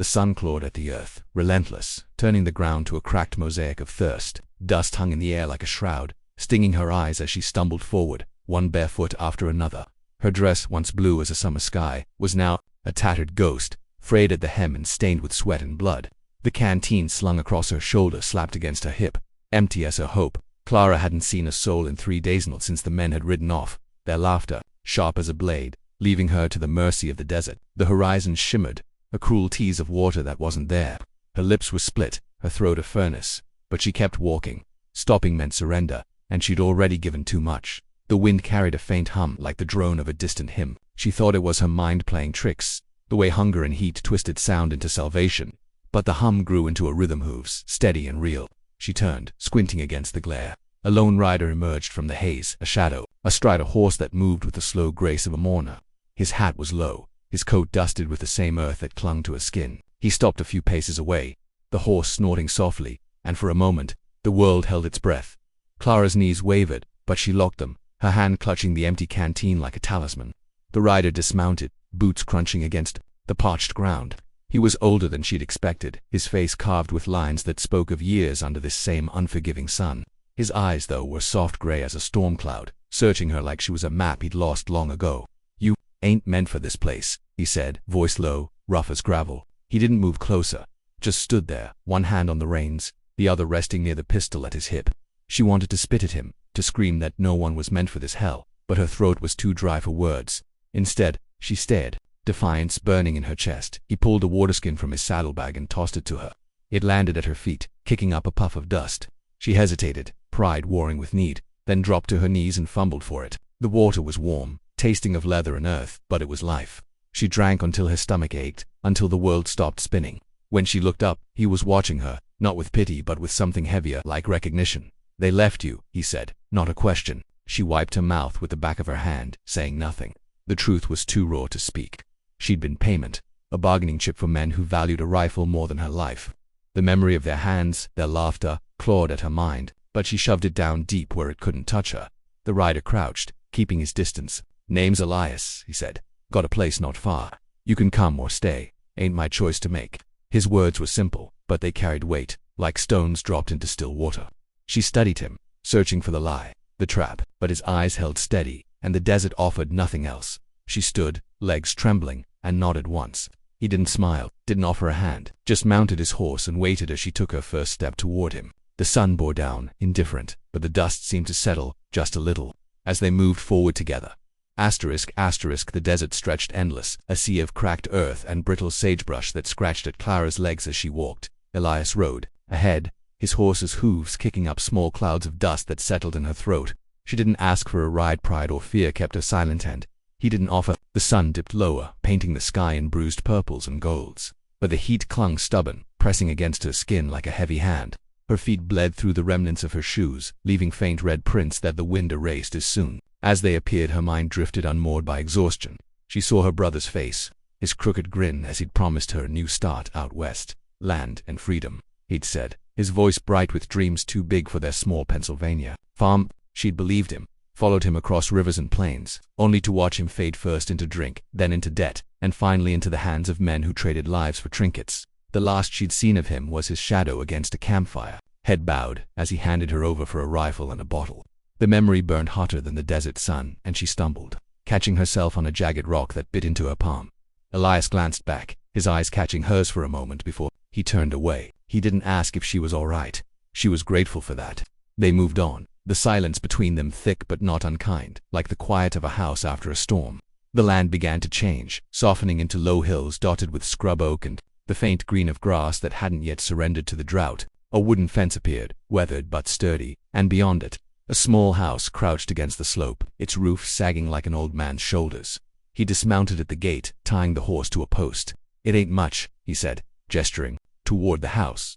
The sun clawed at the earth, relentless, turning the ground to a cracked mosaic of thirst. Dust hung in the air like a shroud, stinging her eyes as she stumbled forward, one bare foot after another. Her dress, once blue as a summer sky, was now a tattered ghost, frayed at the hem and stained with sweat and blood. The canteen slung across her shoulder slapped against her hip, empty as her hope. Clara hadn't seen a soul in 3 days, not since the men had ridden off, their laughter, sharp as a blade, leaving her to the mercy of the desert. The horizon shimmered, a cruel tease of water that wasn't there. Her lips were split, her throat a furnace, but she kept walking. Stopping meant surrender, and she'd already given too much. The wind carried a faint hum like the drone of a distant hymn. She thought it was her mind playing tricks, the way hunger and heat twisted sound into salvation. But the hum grew into a rhythm, hooves, steady and real. She turned, squinting against the glare. A lone rider emerged from the haze, a shadow, astride a horse that moved with the slow grace of a mourner. His hat was low, his coat dusted with the same earth that clung to his skin. He stopped a few paces away, the horse snorting softly, and for a moment, the world held its breath. Clara's knees wavered, but she locked them, her hand clutching the empty canteen like a talisman. The rider dismounted, boots crunching against the parched ground. He was older than she'd expected, his face carved with lines that spoke of years under this same unforgiving sun. His eyes, though, were soft gray as a storm cloud, searching her like she was a map he'd lost long ago. "You ain't meant for this place," he said, voice low, rough as gravel. He didn't move closer, just stood there, one hand on the reins, the other resting near the pistol at his hip. She wanted to spit at him, to scream that no one was meant for this hell, but her throat was too dry for words. Instead, she stared, defiance burning in her chest. He pulled a waterskin from his saddlebag and tossed it to her. It landed at her feet, kicking up a puff of dust. She hesitated, pride warring with need, then dropped to her knees and fumbled for it. The water was warm, tasting of leather and earth, but it was life. She drank until her stomach ached, until the world stopped spinning. When she looked up, he was watching her, not with pity but with something heavier, like recognition. "They left you," he said, not a question. She wiped her mouth with the back of her hand, saying nothing. The truth was too raw to speak. She'd been payment, a bargaining chip for men who valued a rifle more than her life. The memory of their hands, their laughter, clawed at her mind, but she shoved it down deep where it couldn't touch her. The rider crouched, keeping his distance. "Name's Elias," he said. "Got a place not far. You can come or stay. Ain't my choice to make." His words were simple, but they carried weight, like stones dropped into still water. She studied him, searching for the lie, the trap, but his eyes held steady, and the desert offered nothing else. She stood, legs trembling, and nodded once. He didn't smile, didn't offer a hand, just mounted his horse and waited as she took her first step toward him. The sun bore down, indifferent, but the dust seemed to settle, just a little, as they moved forward together. The desert stretched endless, a sea of cracked earth and brittle sagebrush that scratched at Clara's legs as she walked. Elias rode, ahead, his horse's hooves kicking up small clouds of dust that settled in her throat. She didn't ask for a ride, pride or fear kept her silent, and he didn't offer. The sun dipped lower, painting the sky in bruised purples and golds, but the heat clung stubborn, pressing against her skin like a heavy hand. Her feet bled through the remnants of her shoes, leaving faint red prints that the wind erased as soon as they appeared. Her mind drifted unmoored by exhaustion. She saw her brother's face, his crooked grin as he'd promised her a new start out west. "Land and freedom," he'd said, his voice bright with dreams too big for their small Pennsylvania farm. She'd believed him, followed him across rivers and plains, only to watch him fade first into drink, then into debt, and finally into the hands of men who traded lives for trinkets. The last she'd seen of him was his shadow against a campfire, head bowed, as he handed her over for a rifle and a bottle. The memory burned hotter than the desert sun, and she stumbled, catching herself on a jagged rock that bit into her palm. Elias glanced back, his eyes catching hers for a moment before he turned away. He didn't ask if she was all right. She was grateful for that. They moved on, the silence between them thick but not unkind, like the quiet of a house after a storm. The land began to change, softening into low hills dotted with scrub oak and the faint green of grass that hadn't yet surrendered to the drought. A wooden fence appeared, weathered but sturdy, and beyond it, a small house crouched against the slope, its roof sagging like an old man's shoulders. He dismounted at the gate, tying the horse to a post. "It ain't much," he said, gesturing toward the house.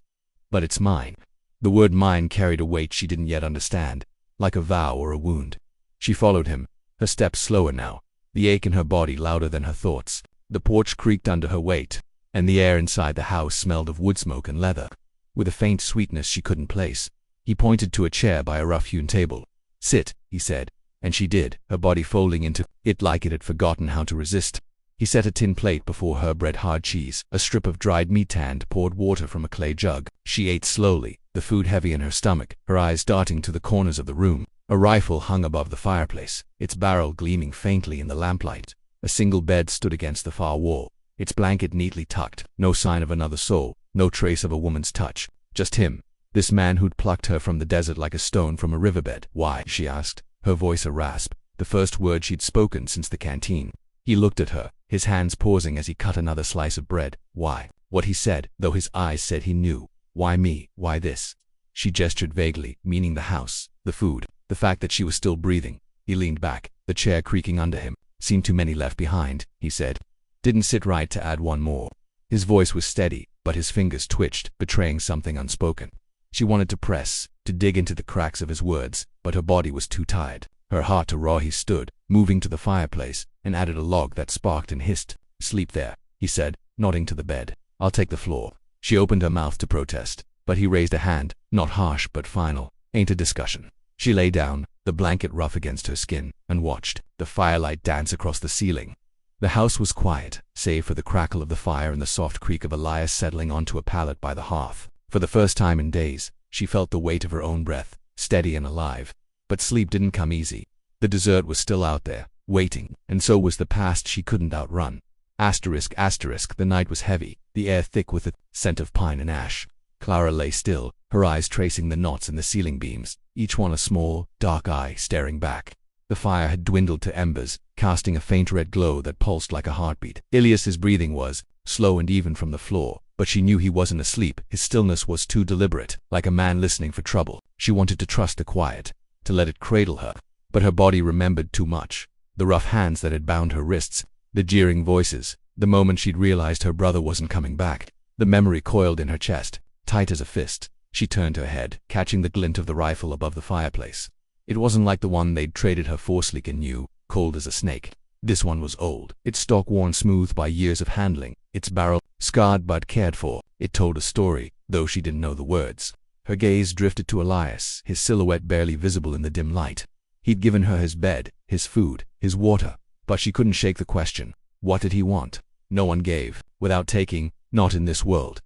"But it's mine." The word mine carried a weight she didn't yet understand, like a vow or a wound. She followed him, her steps slower now, the ache in her body louder than her thoughts. The porch creaked under her weight, and the air inside the house smelled of wood smoke and leather, with a faint sweetness she couldn't place. He pointed to a chair by a rough-hewn table. "Sit," he said, and she did, her body folding into it like it had forgotten how to resist. He set a tin plate before her, bread, hard cheese, a strip of dried meat, and poured water from a clay jug. She ate slowly, the food heavy in her stomach, her eyes darting to the corners of the room. A rifle hung above the fireplace, its barrel gleaming faintly in the lamplight. A single bed stood against the far wall, its blanket neatly tucked. No sign of another soul, no trace of a woman's touch. Just him, this man who'd plucked her from the desert like a stone from a riverbed. "Why?" she asked, her voice a rasp, the first word she'd spoken since the canteen. He looked at her, his hands pausing as he cut another slice of bread. "Why?" What he said, though his eyes said he knew. "Why me? Why this?" She gestured vaguely, meaning the house, the food, the fact that she was still breathing. He leaned back, the chair creaking under him. "Seen too many left behind," he said. "Didn't sit right to add one more." His voice was steady, but his fingers twitched, betraying something unspoken. She wanted to press, to dig into the cracks of his words, but her body was too tired. Her heart to raw. He stood, moving to the fireplace, and added a log that sparked and hissed. "Sleep there," he said, nodding to the bed. "I'll take the floor." She opened her mouth to protest, but he raised a hand, not harsh but final. "Ain't a discussion." She lay down, the blanket rough against her skin, and watched the firelight dance across the ceiling. The house was quiet, save for the crackle of the fire and the soft creak of Elias settling onto a pallet by the hearth. For the first time in days, she felt the weight of her own breath, steady and alive. But sleep didn't come easy. The dessert was still out there, waiting, and so was the past she couldn't outrun. The night was heavy, the air thick with the scent of pine and ash. Clara lay still, her eyes tracing the knots in the ceiling beams, each one a small, dark eye staring back. The fire had dwindled to embers, casting a faint red glow that pulsed like a heartbeat. Ilias's breathing was slow and even from the floor, but she knew he wasn't asleep. His stillness was too deliberate, like a man listening for trouble. She wanted to trust the quiet, to let it cradle her, but her body remembered too much. The rough hands that had bound her wrists, the jeering voices, the moment she'd realized her brother wasn't coming back. The memory coiled in her chest, tight as a fist. She turned her head, catching the glint of the rifle above the fireplace. It wasn't like the one they'd traded her for, sleek and new, cold as a snake. This one was old, its stock worn smooth by years of handling, its barrel scarred but cared for. It told a story, though she didn't know the words. Her gaze drifted to Elias, his silhouette barely visible in the dim light. He'd given her his bed, his food, his water, but she couldn't shake the question. What did he want? No one gave, without taking, not in this world.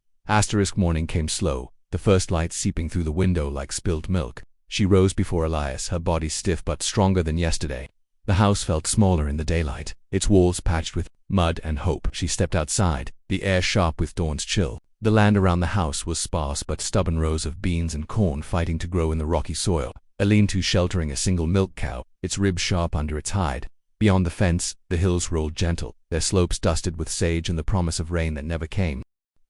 Morning came slow, the first light seeping through the window like spilled milk. She rose before Elias, her body stiff but stronger than yesterday. The house felt smaller in the daylight, its walls patched with mud and hope. She stepped outside, the air sharp with dawn's chill. The land around the house was sparse but stubborn, rows of beans and corn fighting to grow in the rocky soil. A lean-to sheltering a single milk cow, its ribs sharp under its hide. Beyond the fence, the hills rolled gentle, their slopes dusted with sage and the promise of rain that never came.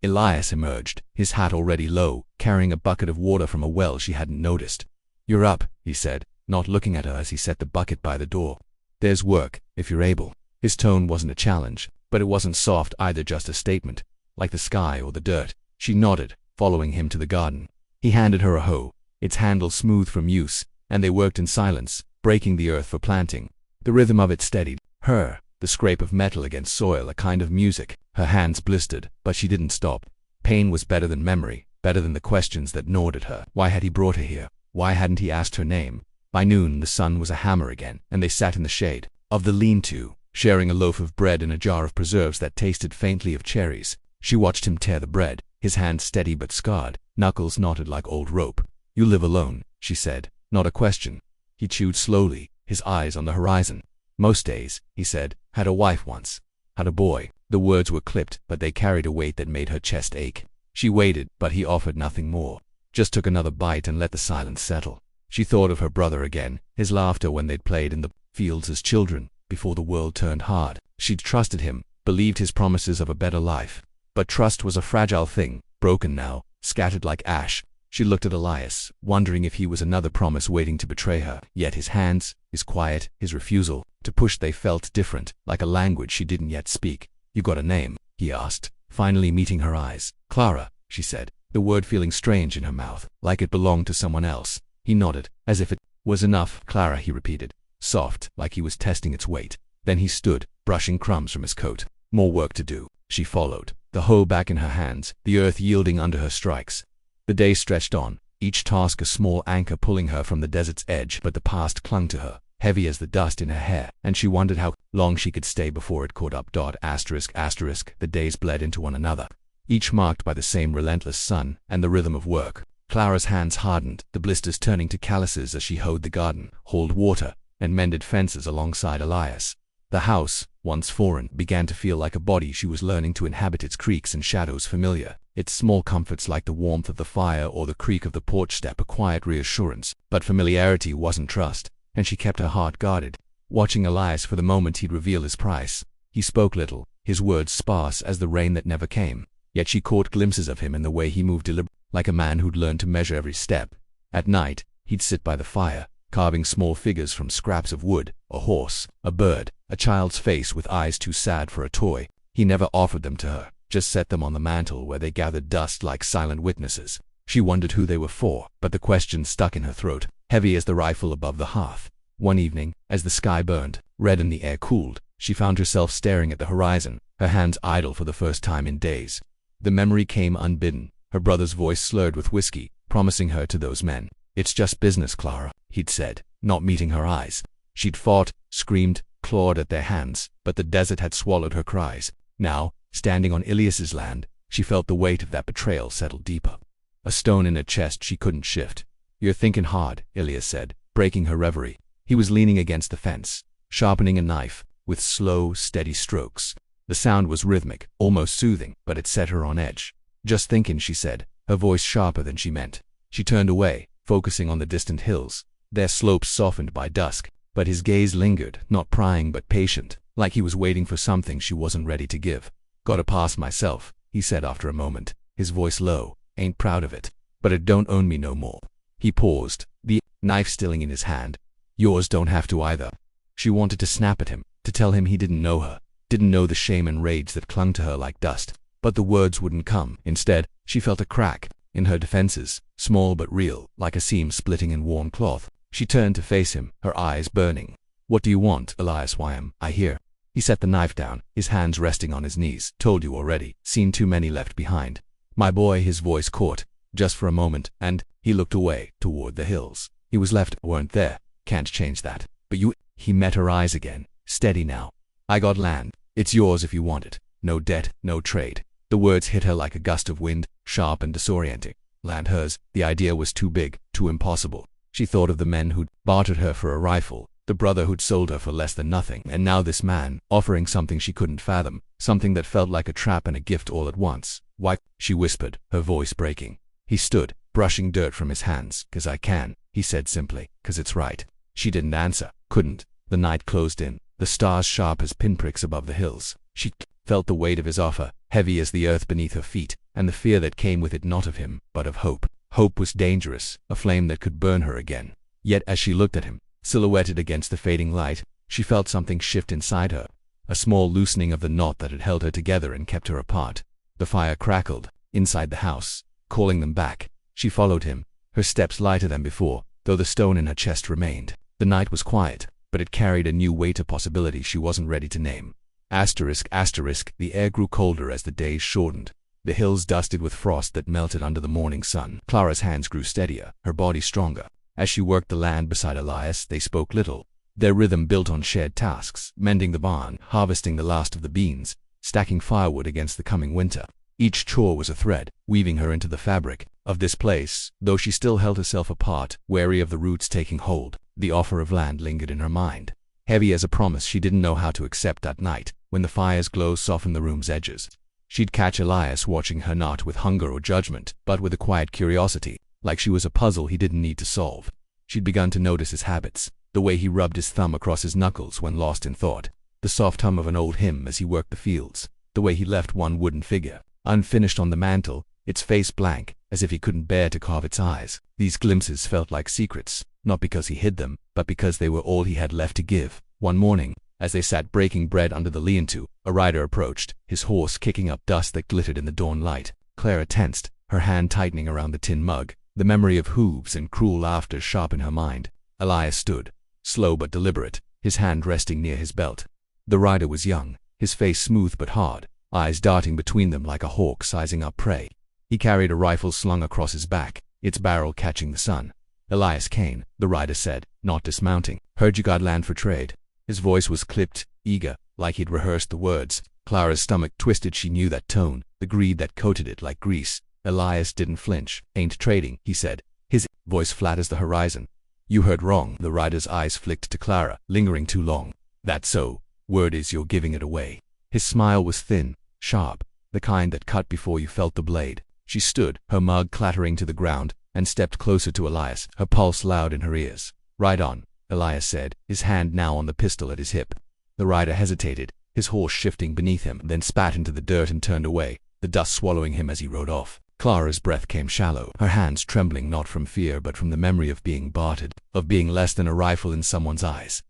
Elias emerged, his hat already low, carrying a bucket of water from a well she hadn't noticed. "You're up," he said, not looking at her as he set the bucket by the door. "There's work, if you're able." His tone wasn't a challenge, but it wasn't soft either, just a statement, like the sky or the dirt. She nodded, following him to the garden. He handed her a hoe, its handle smooth from use, and they worked in silence, breaking the earth for planting. The rhythm of it steadied her, the scrape of metal against soil a kind of music. Her hands blistered, but she didn't stop. Pain was better than memory, better than the questions that gnawed at her. Why had he brought her here? Why hadn't he asked her name? By noon the sun was a hammer again, and they sat in the shade of the lean-to, sharing a loaf of bread and a jar of preserves that tasted faintly of cherries. She watched him tear the bread, his hand steady but scarred, knuckles knotted like old rope. "You live alone," she said, not a question. He chewed slowly, his eyes on the horizon. "Most days," he said, "had a wife once. Had a boy." The words were clipped, but they carried a weight that made her chest ache. She waited, but he offered nothing more. Just took another bite and let the silence settle. She thought of her brother again, his laughter when they'd played in the fields as children, before the world turned hard. She'd trusted him, believed his promises of a better life. But trust was a fragile thing, broken now, scattered like ash. She looked at Elias, wondering if he was another promise waiting to betray her. Yet his hands, his quiet, his refusal to push, they felt different, like a language she didn't yet speak. "You got a name?" he asked, finally meeting her eyes. "Clara," she said, the word feeling strange in her mouth, like it belonged to someone else. He nodded, as if it was enough. "Clara," he repeated, soft, like he was testing its weight. Then he stood, brushing crumbs from his coat. More work to do. She followed, the hoe back in her hands, the earth yielding under her strikes. The day stretched on, each task a small anchor pulling her from the desert's edge, but the past clung to her. heavy as the dust in her hair, and she wondered how long she could stay before it caught up. The days bled into one another, each marked by the same relentless sun and the rhythm of work. Clara's hands hardened, the blisters turning to calluses as she hoed the garden, hauled water, and mended fences alongside Elias. The house, once foreign, began to feel like a body she was learning to inhabit, its creaks and shadows familiar, its small comforts like the warmth of the fire or the creak of the porch step a quiet reassurance. But familiarity wasn't trust, and she kept her heart guarded, watching Elias for the moment he'd reveal his price. He spoke little, his words sparse as the rain that never came, yet she caught glimpses of him in the way he moved deliberately, like a man who'd learned to measure every step. At night, he'd sit by the fire, carving small figures from scraps of wood, a horse, a bird, a child's face with eyes too sad for a toy. He never offered them to her, just set them on the mantel where they gathered dust like silent witnesses. She wondered who they were for, but the question stuck in her throat, heavy as the rifle above the hearth. One evening, as the sky burned red and the air cooled, she found herself staring at the horizon, her hands idle for the first time in days. The memory came unbidden, her brother's voice slurred with whiskey, promising her to those men. "It's just business, Clara," he'd said, not meeting her eyes. She'd fought, screamed, clawed at their hands, but the desert had swallowed her cries. Now, standing on Ilias's land, she felt the weight of that betrayal settle deeper. A stone in her chest she couldn't shift. "You're thinking hard," Ilias said, breaking her reverie. He was leaning against the fence, sharpening a knife, with slow, steady strokes. The sound was rhythmic, almost soothing, but it set her on edge. "Just thinking," she said, her voice sharper than she meant. She turned away, focusing on the distant hills, their slopes softened by dusk, but his gaze lingered, not prying but patient, like he was waiting for something she wasn't ready to give. "Gotta pass myself," he said after a moment, his voice low. "Ain't proud of it, but it don't own me no more." He paused, the knife stilling in his hand. "Yours don't have to either." She wanted to snap at him, to tell him he didn't know her, didn't know the shame and rage that clung to her like dust, but the words wouldn't come. Instead, she felt a crack in her defenses, small but real, like a seam splitting in worn cloth. She turned to face him, her eyes burning. "What do you want, Elias Wyam? I hear." He set the knife down, his hands resting on his knees. "Told you already, seen too many left behind." "My boy," his voice caught, just for a moment, and he looked away, toward the hills. "He was left, weren't there. Can't change that. But you—" He met her eyes again, steady now. "I got land. It's yours if you want it. No debt, no trade." The words hit her like a gust of wind, sharp and disorienting. Land hers, the idea was too big, too impossible. She thought of the men who'd bartered her for a rifle, the brother who'd sold her for less than nothing, and now this man, offering something she couldn't fathom, something that felt like a trap and a gift all at once. "Why?" she whispered, her voice breaking. He stood, brushing dirt from his hands. "'Cause I can," he said simply. "'Cause it's right." She didn't answer, couldn't. The night closed in, the stars sharp as pinpricks above the hills. She felt the weight of his offer, heavy as the earth beneath her feet, and the fear that came with it, not of him, but of hope. Hope was dangerous, a flame that could burn her again. Yet as she looked at him, silhouetted against the fading light, she felt something shift inside her, a small loosening of the knot that had held her together and kept her apart. The fire crackled, inside the house, calling them back. She followed him, her steps lighter than before, though the stone in her chest remained. The night was quiet, but it carried a new weight of possibility she wasn't ready to name. The air grew colder as the days shortened. The hills dusted with frost that melted under the morning sun. Clara's hands grew steadier, her body stronger. As she worked the land beside Elias, they spoke little. Their rhythm built on shared tasks, mending the barn, harvesting the last of the beans, stacking firewood against the coming winter. Each chore was a thread, weaving her into the fabric of this place, though she still held herself apart, wary of the roots taking hold. The offer of land lingered in her mind, heavy as a promise she didn't know how to accept that night, when the fire's glow softened the room's edges. She'd catch Elias watching her not with hunger or judgment, but with a quiet curiosity, like she was a puzzle he didn't need to solve. She'd begun to notice his habits, the way he rubbed his thumb across his knuckles when lost in thought, the soft hum of an old hymn as he worked the fields, the way he left one wooden figure unfinished on the mantel, its face blank, as if he couldn't bear to carve its eyes. These glimpses felt like secrets, not because he hid them, but because they were all he had left to give. One morning, as they sat breaking bread under the lean-to, a rider approached, his horse kicking up dust that glittered in the dawn light. Clara tensed, her hand tightening around the tin mug, the memory of hooves and cruel laughter sharp in her mind. Elias stood, slow but deliberate, his hand resting near his belt. The rider was young, his face smooth but hard, eyes darting between them like a hawk sizing up prey. He carried a rifle slung across his back, its barrel catching the sun. "Elias Kane," the rider said, not dismounting. Heard you got land for trade. His voice was clipped, eager, like he'd rehearsed the words. Clara's stomach twisted. She knew that tone, the greed that coated it like grease. Elias didn't flinch. Ain't trading, he said, his voice flat as the horizon. You heard wrong. The rider's eyes flicked to Clara, lingering too long. That's so. Word is you're giving it away. His smile was thin, sharp, the kind that cut before you felt the blade. She stood, her mug clattering to the ground, and stepped closer to Elias, her pulse loud in her ears. Ride on, Elias said, his hand now on the pistol at his hip. The rider hesitated, his horse shifting beneath him, then spat into the dirt and turned away, the dust swallowing him as he rode off. Clara's breath came shallow, her hands trembling not from fear but from the memory of being bartered, of being less than a rifle in someone's eyes.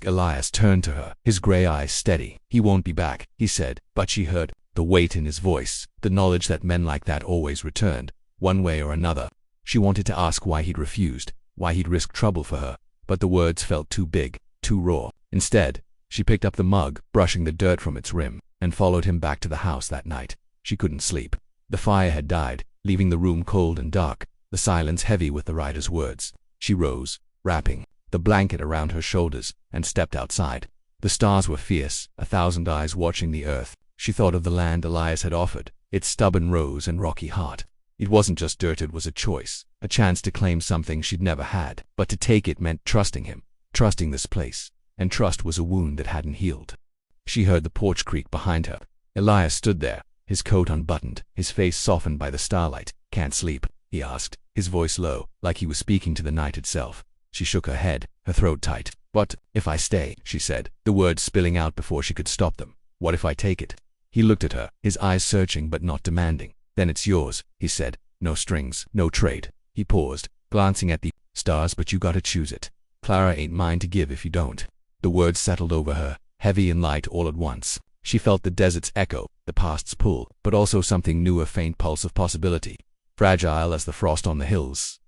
Elias turned to her, his gray eyes steady. He won't be back, he said, but she heard the weight in his voice, the knowledge that men like that always returned, one way or another. She wanted to ask why he'd refused, why he'd risked trouble for her, but the words felt too big, too raw. Instead, she picked up the mug, brushing the dirt from its rim, and followed him back to the house that night. She couldn't sleep. The fire had died, leaving the room cold and dark, the silence heavy with the rider's words. She rose, wrapping the blanket around her shoulders, and stepped outside. The stars were fierce, 1,000 eyes watching the earth. She thought of the land Elias had offered, its stubborn rose and rocky heart. It wasn't just dirt, it was a choice, a chance to claim something she'd never had. But to take it meant trusting him, trusting this place, and trust was a wound that hadn't healed. She heard the porch creak behind her. Elias stood there, his coat unbuttoned, his face softened by the starlight. Can't sleep, he asked, his voice low, like he was speaking to the night itself. She shook her head, her throat tight. What if I stay, she said, the words spilling out before she could stop them. What if I take it? He looked at her, his eyes searching but not demanding. Then it's yours, he said. No strings, no trade. He paused, glancing at the stars, but you gotta choose it. Clara ain't mine to give if you don't. The words settled over her, heavy and light all at once. She felt the desert's echo, the past's pull, but also something new, a faint pulse of possibility. Fragile as the frost on the hills.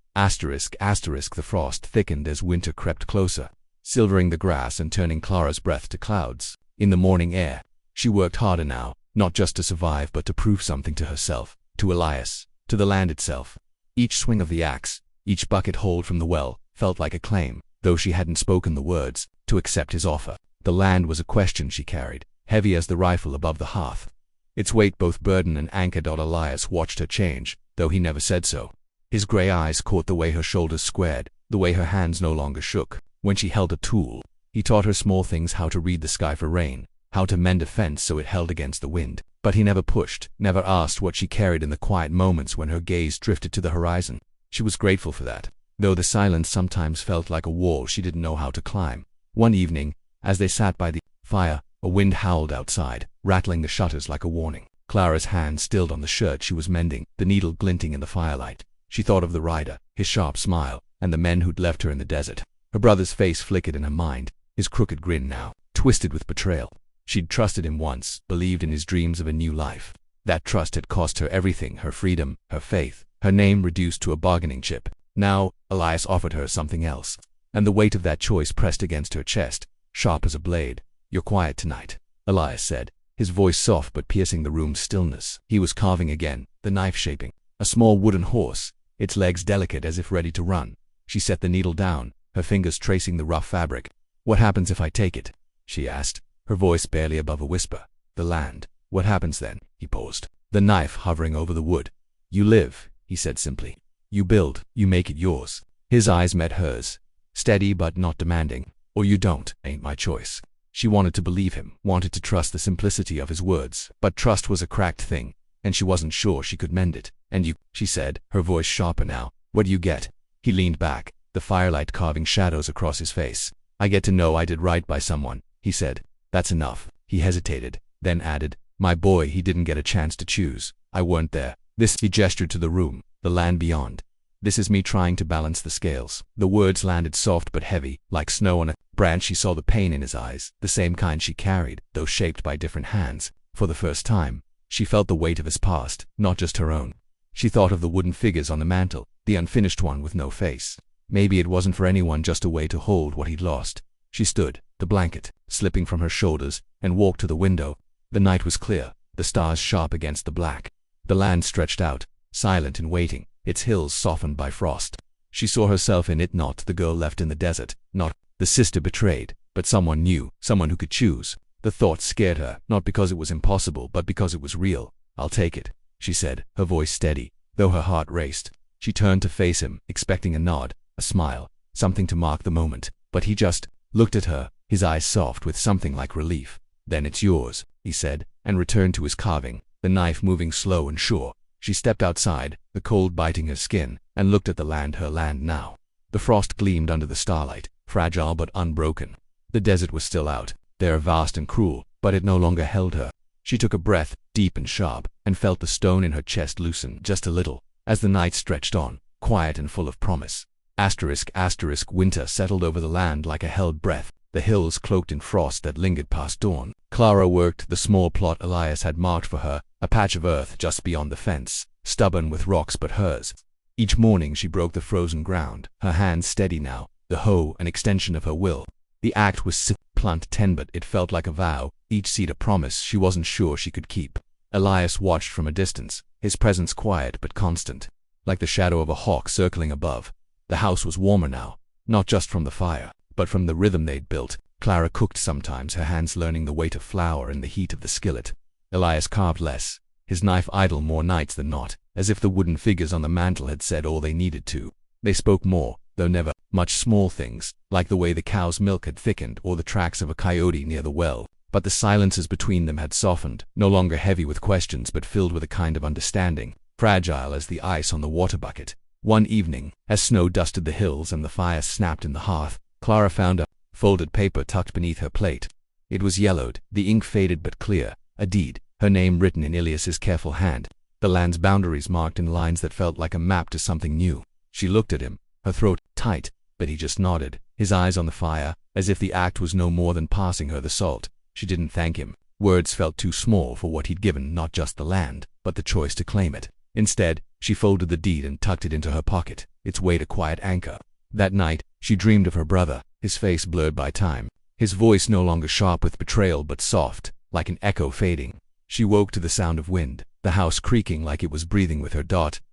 The frost thickened as winter crept closer, silvering the grass and turning Clara's breath to clouds. In the morning air, she worked harder now, not just to survive but to prove something to herself, to Elias, to the land itself. Each swing of the axe, each bucket hauled from the well, felt like a claim, though she hadn't spoken the words, to accept his offer. The land was a question she carried, heavy as the rifle above the hearth. Its weight both burden and anchor. Elias watched her change, though he never said so. His gray eyes caught the way her shoulders squared, the way her hands no longer shook. When she held a tool, he taught her small things, how to read the sky for rain, how to mend a fence so it held against the wind. But he never pushed, never asked what she carried in the quiet moments when her gaze drifted to the horizon. She was grateful for that, though the silence sometimes felt like a wall she didn't know how to climb. One evening, as they sat by the fire, a wind howled outside, rattling the shutters like a warning. Clara's hand stilled on the shirt she was mending, the needle glinting in the firelight. She thought of the rider, his sharp smile, and the men who'd left her in the desert. Her brother's face flickered in her mind, his crooked grin now, twisted with betrayal. She'd trusted him once, believed in his dreams of a new life. That trust had cost her everything, her freedom, her faith, her name reduced to a bargaining chip. Now, Elias offered her something else, and the weight of that choice pressed against her chest, sharp as a blade. You're quiet tonight, Elias said, his voice soft but piercing the room's stillness. He was carving again, the knife shaping. A small wooden horse, its legs delicate as if ready to run. She set the needle down, her fingers tracing the rough fabric. What happens if I take it? She asked, her voice barely above a whisper. The land. What happens then? He paused, the knife hovering over the wood. You live, he said simply. You build, you make it yours. His eyes met hers, steady but not demanding. Or you don't, ain't my choice. She wanted to believe him, wanted to trust the simplicity of his words, but trust was a cracked thing, and she wasn't sure she could mend it. And you, she said, her voice sharper now. What do you get? He leaned back, the firelight carving shadows across his face. I get to know I did right by someone, he said. That's enough. He hesitated, then added, my boy, he didn't get a chance to choose. I weren't there. This, he gestured to the room, the land beyond. This is me trying to balance the scales. The words landed soft but heavy, like snow on a branch. She saw the pain in his eyes, the same kind she carried, though shaped by different hands. For the first time, she felt the weight of his past, not just her own. She thought of the wooden figures on the mantel, the unfinished one with no face. Maybe it wasn't for anyone, just a way to hold what he'd lost. She stood, the blanket slipping from her shoulders, and walked to the window. The night was clear, the stars sharp against the black. The land stretched out, silent and waiting, its hills softened by frost. She saw herself in it, not the girl left in the desert, not the sister betrayed, but someone new, someone who could choose. The thought scared her, not because it was impossible, but because it was real. "I'll take it," she said, her voice steady, though her heart raced. She turned to face him, expecting a nod, a smile, something to mark the moment, but he just looked at her, his eyes soft with something like relief. "Then it's yours," he said, and returned to his carving, the knife moving slow and sure. She stepped outside, the cold biting her skin, and looked at the land, her land now. The frost gleamed under the starlight, fragile but unbroken. The desert was still out there, vast and cruel, but it no longer held her. She took a breath, deep and sharp, and felt the stone in her chest loosen just a little, as the night stretched on, quiet and full of promise. Winter settled over the land like a held breath, the hills cloaked in frost that lingered past dawn. Clara worked the small plot Elias had marked for her, a patch of earth just beyond the fence, stubborn with rocks but hers. Each morning she broke the frozen ground, her hands steady now, the hoe an extension of her will. The act was blunt, but it felt like a vow, each seed a promise she wasn't sure she could keep. Elias watched from a distance, his presence quiet but constant, like the shadow of a hawk circling above. The house was warmer now, not just from the fire, but from the rhythm they'd built. Clara cooked sometimes, her hands learning the weight of flour in the heat of the skillet. Elias carved less, his knife idle more nights than not, as if the wooden figures on the mantel had said all they needed to. They spoke more, though never much, small things, like the way the cow's milk had thickened or the tracks of a coyote near the well. But the silences between them had softened, no longer heavy with questions but filled with a kind of understanding, fragile as the ice on the water bucket. One evening, as snow dusted the hills and the fire snapped in the hearth, Clara found a folded paper tucked beneath her plate. It was yellowed, the ink faded but clear, a deed, her name written in Ilias's careful hand, the land's boundaries marked in lines that felt like a map to something new. She looked at him, her throat tight, but he just nodded, his eyes on the fire, as if the act was no more than passing her the salt. She didn't thank him. Words felt too small for what he'd given, not just the land, but the choice to claim it. Instead, she folded the deed and tucked it into her pocket, its weight a quiet anchor. That night, she dreamed of her brother, his face blurred by time, his voice no longer sharp with betrayal but soft, like an echo fading. She woke to the sound of wind, the house creaking like it was breathing with her.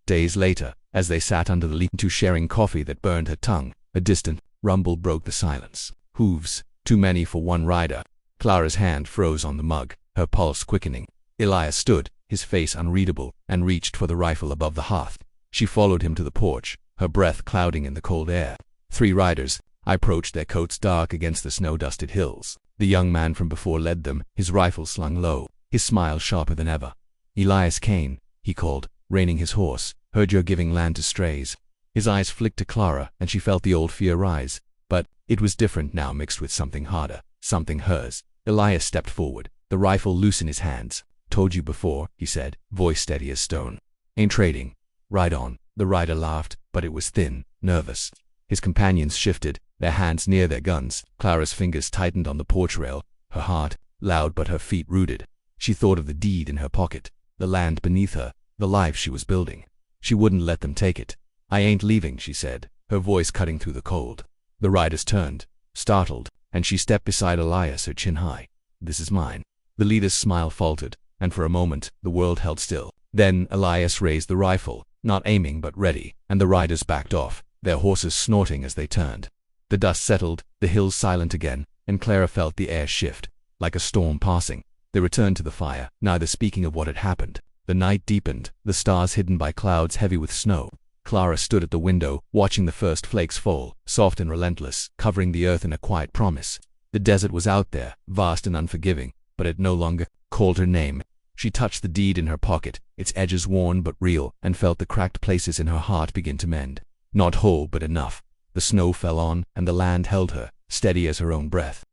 Days later, as they sat under the lean-to sharing coffee that burned her tongue, a distant rumble broke the silence. Hooves, too many for one rider. Clara's hand froze on the mug, her pulse quickening. Elias stood, his face unreadable, and reached for the rifle above the hearth. She followed him to the porch, her breath clouding in the cold air. 3 riders. I approached, their coats dark against the snow-dusted hills. The young man from before led them, his rifle slung low, his smile sharper than ever. "Elias Kane," he called, reining his horse. "Heard you're giving land to strays." His eyes flicked to Clara, and she felt the old fear rise. But it was different now, mixed with something harder, something hers. Elias stepped forward, the rifle loose in his hands. "Told you before," he said, voice steady as stone. "Ain't trading." "Ride on." The rider laughed, but it was thin, nervous. His companions shifted, their hands near their guns. Clara's fingers tightened on the porch rail, her heart loud but her feet rooted. She thought of the deed in her pocket, the land beneath her, the life she was building. She wouldn't let them take it. "I ain't leaving," she said, her voice cutting through the cold. The riders turned, startled, and she stepped beside Elias, her chin high. "This is mine." The leader's smile faltered, and for a moment the world held still. Then Elias raised the rifle, not aiming but ready, and the riders backed off, their horses snorting as they turned. The dust settled, the hills silent again, and Clara felt the air shift, like a storm passing. They returned to the fire, neither speaking of what had happened. The night deepened, the stars hidden by clouds heavy with snow. Clara stood at the window, watching the first flakes fall, soft and relentless, covering the earth in a quiet promise. The desert was out there, vast and unforgiving, but it no longer called her name. She touched the deed in her pocket, its edges worn but real, and felt the cracked places in her heart begin to mend. Not whole, but enough. The snow fell on, and the land held her, steady as her own breath.